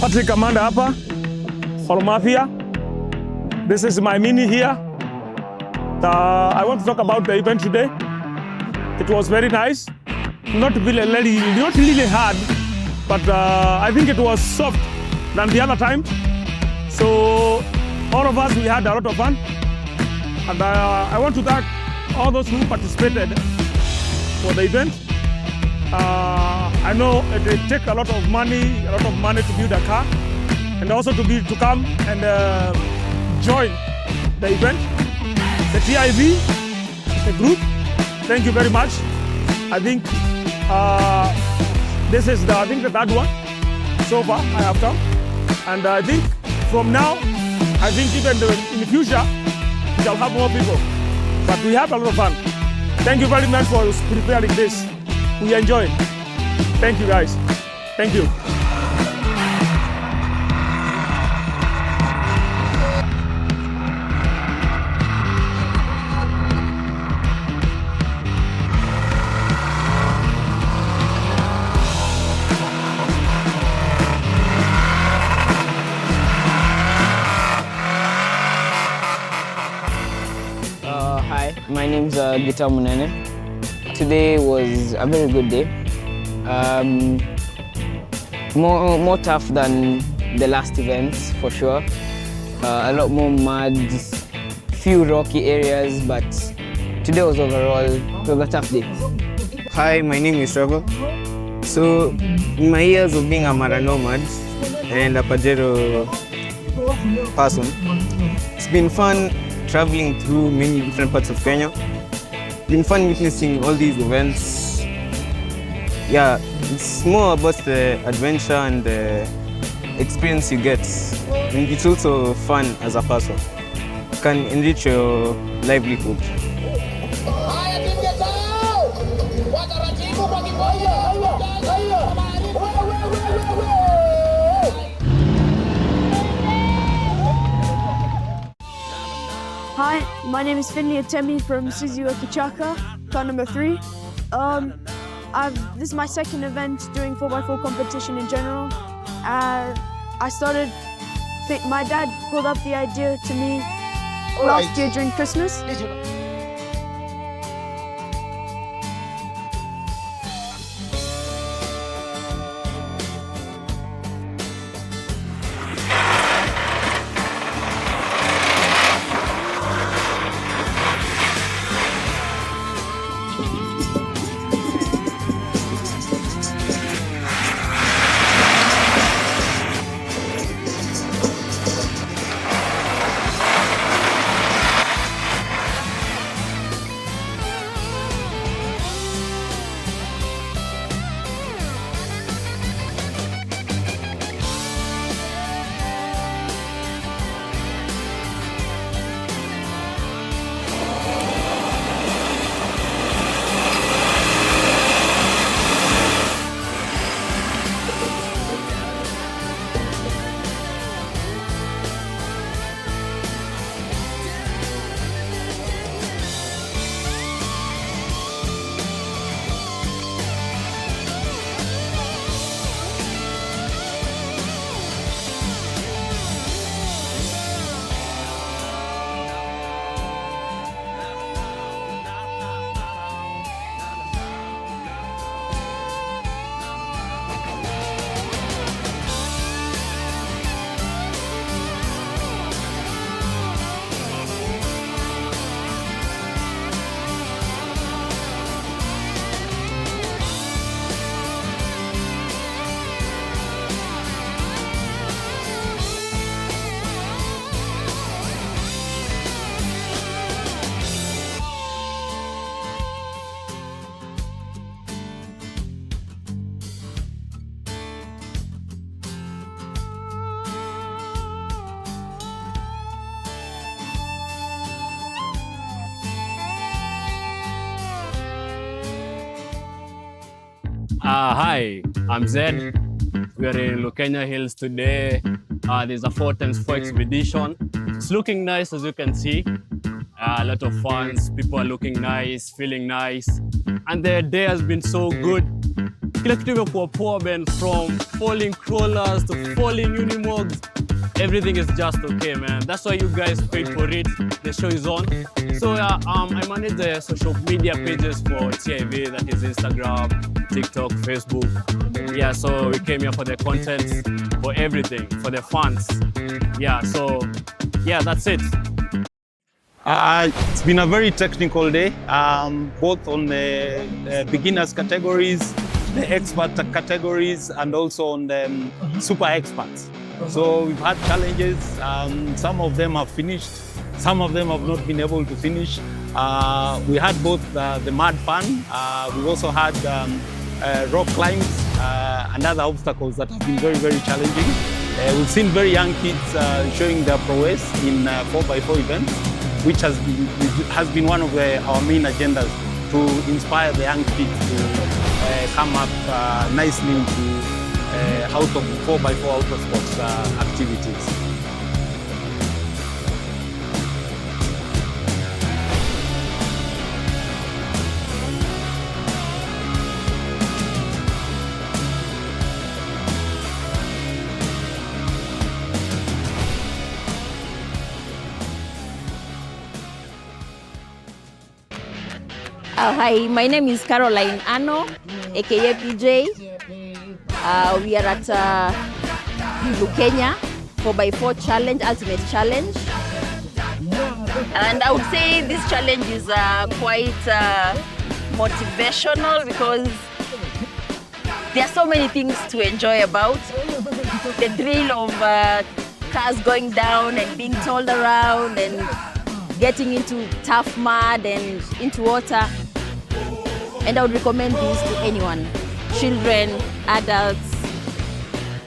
Patrick Amanda hapa from Mafia. This is my mini here. I want to talk about the event today. It was very nice. Not really hard, but I think it was soft than the other time. So all of us, we had a lot of fun. And I want to thank all those who participated for the event. I know it takes a lot of money to build a car, and also to come and join the event. The TIV, the group, thank you very much. I think this is the third one so far I have come, and I think from now, I think even in the future we shall have more people. But we have a lot of fun. Thank you very much for preparing this. We enjoy it. Thank you guys. Thank you. Hi, my name is Gita Munene. Today was a very good day. More tough than the last events for sure. A lot more mud, few rocky areas, but today was overall a tough day. Hi, my name is Trevor. So, in my years of being a Mara nomad and a Pajero person, it's been fun traveling through many different parts of Kenya. It's been fun witnessing all these events. Yeah, it's more about the adventure and the experience you get. And it's also fun as a person. It can enrich your livelihood. Hi, my name is Finley Atemi from Suzuka Kichaka, car number 3. This is my second event doing 4x4 competition in general. My dad pulled up the idea to me last year during Christmas. Hi, I'm Zed. We're in Lukenya Hills today. There's a 4x4 expedition. It's looking nice, as you can see. A lot of fans, people are looking nice, feeling nice. And the day has been so good. Kila kitu imekuwa poa, man, from falling crawlers to falling unimogs. Everything is just okay, man. That's why you guys paid for it. The show is on. So I manage the social media pages for TIV, that is Instagram, TikTok, Facebook. Yeah, so we came here for the content, for everything, for the fans. Yeah, so yeah, that's it. It's been a very technical day, both on the beginners categories, the expert categories, and also on the super experts. So we've had challenges. Some of them have finished, some of them have not been able to finish. We had both the mud fun. We've also had rock climbs and other obstacles that have been very, very challenging. We've seen very young kids showing their prowess in 4x4 events, which has been one of our main agendas, to inspire the young kids to come up nicely into out of 4x4 outer sports activities. Hi, my name is Caroline Ano, aka PJ. We are at Lukenya 4x4 challenge, ultimate challenge. And I would say this challenge is quite motivational because there are so many things to enjoy about. The thrill of cars going down and being towed around and getting into tough mud and into water. And I would recommend this to anyone, children, adults,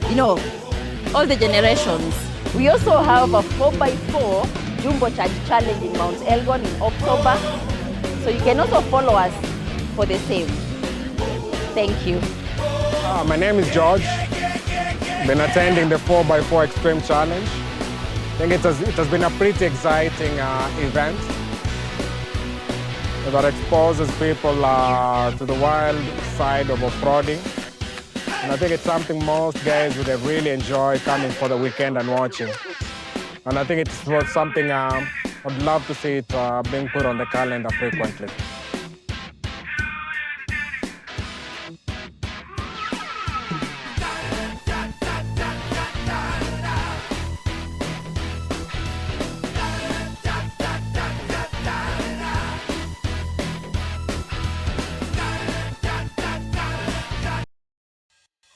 you know, all the generations. We also have a 4x4 Jumbo Charge Challenge in Mount Elgon in October. So you can also follow us for the same. Thank you. My name is George. Been attending the 4x4 Extreme Challenge. I think it has been a pretty exciting event that exposes people to the wild side of off-roading. And I think it's something most guys would have really enjoyed coming for the weekend and watching. And I think it's something I'd love to see it being put on the calendar frequently.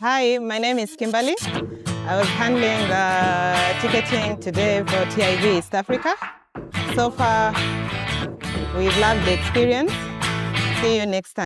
Hi, my name is Kimberly. I was handling the ticketing today for TIV East Africa. So far, we've loved the experience. See you next time.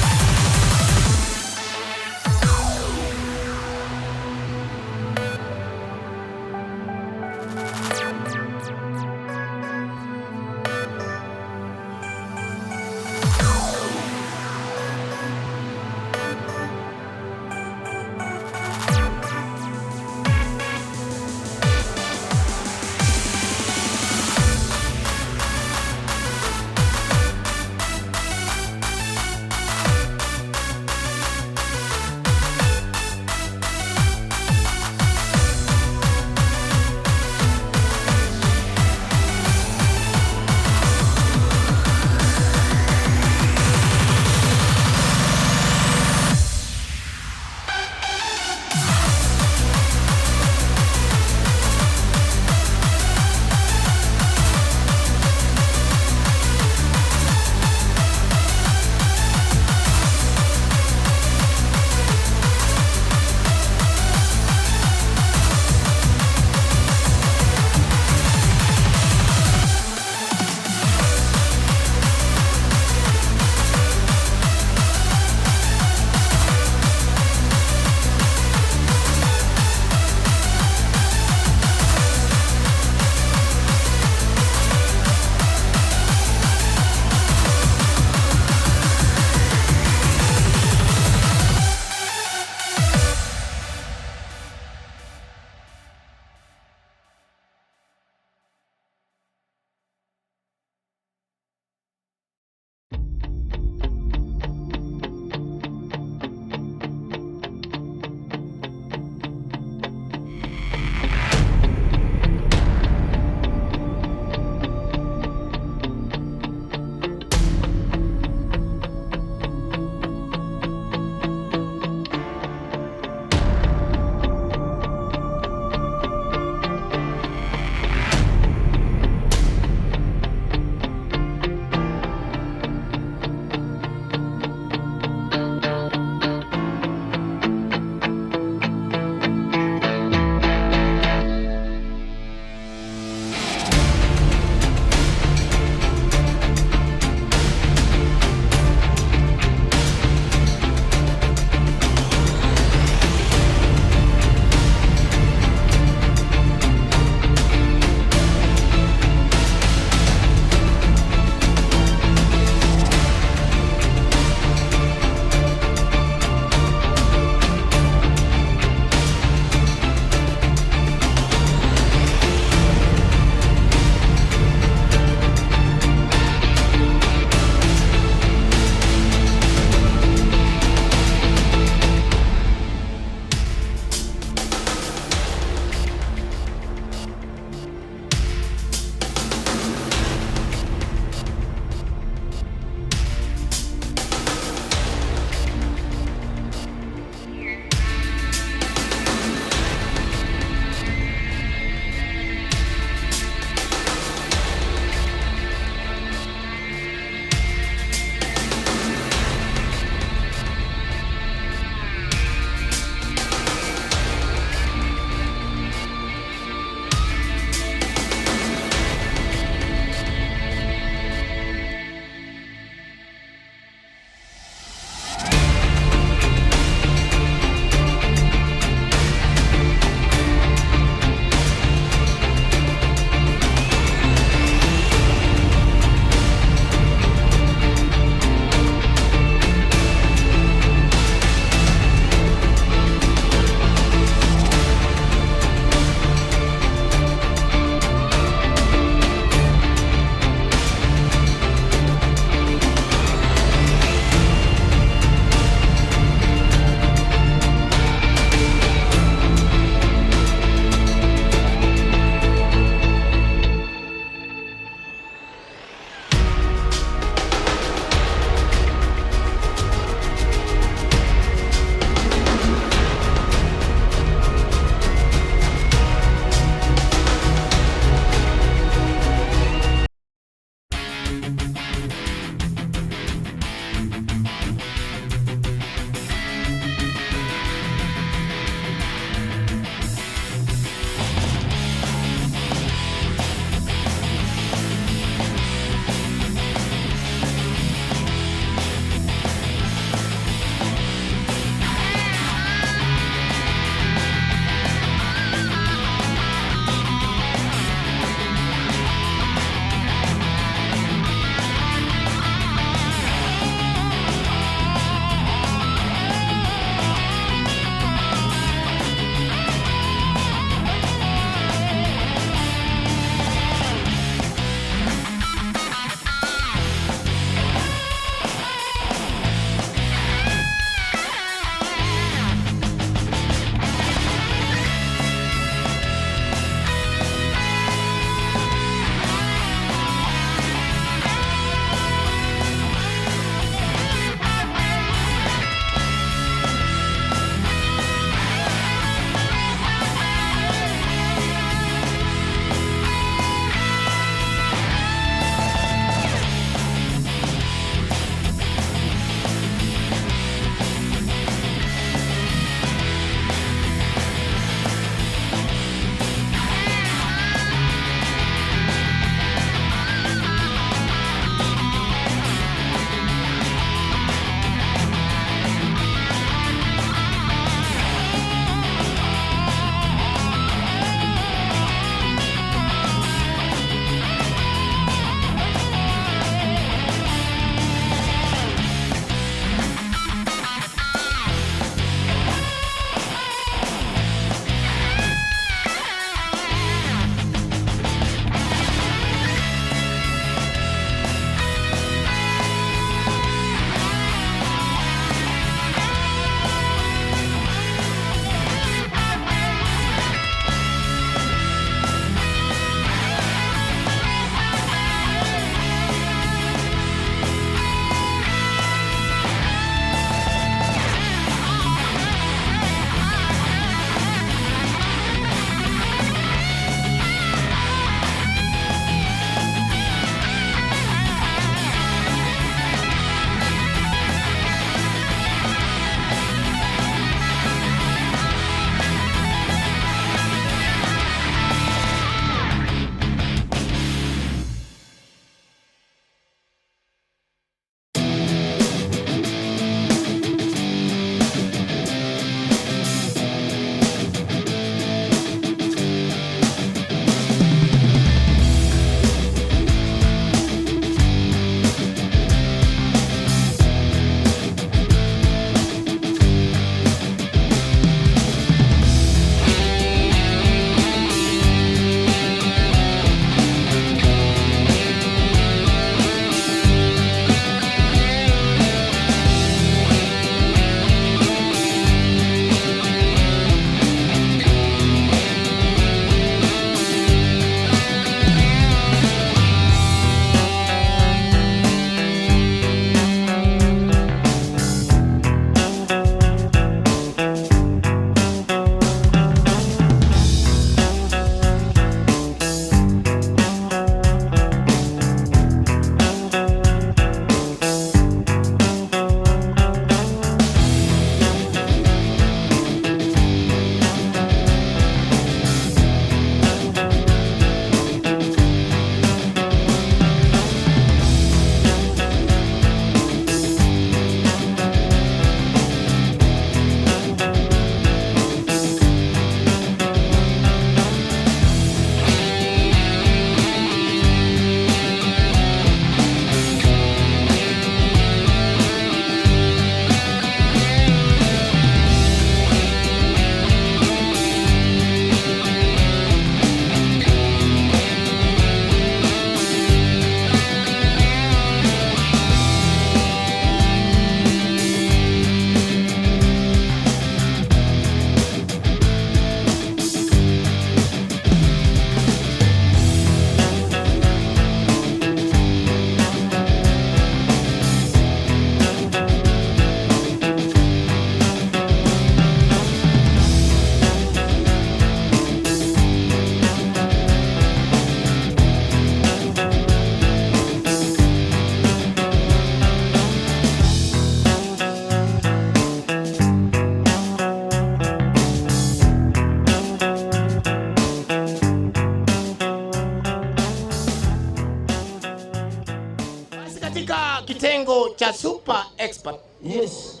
kitengo cha super expert. Yes.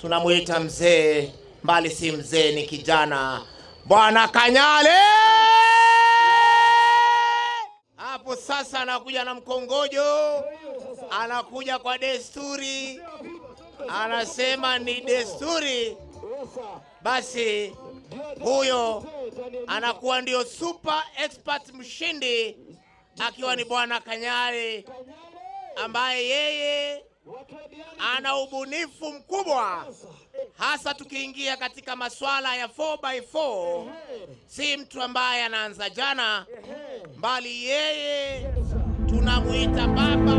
Tunamuita mzee, mbali si mzee, ni kijana, Bwana Kanyale. Hapo sasa anakuja na mkongojo, anakuja kwa desturi, anasema ni desturi. Basi huyo anakuwa ndio super expert mshindi, akiwa ni Bwana Kanyale, ambaye yeye ana ubunifu mkubwa, hasa tukiingia katika masuala ya 4x4. Si mtu ambaye anaanza jana, bali yeye tunamuita baba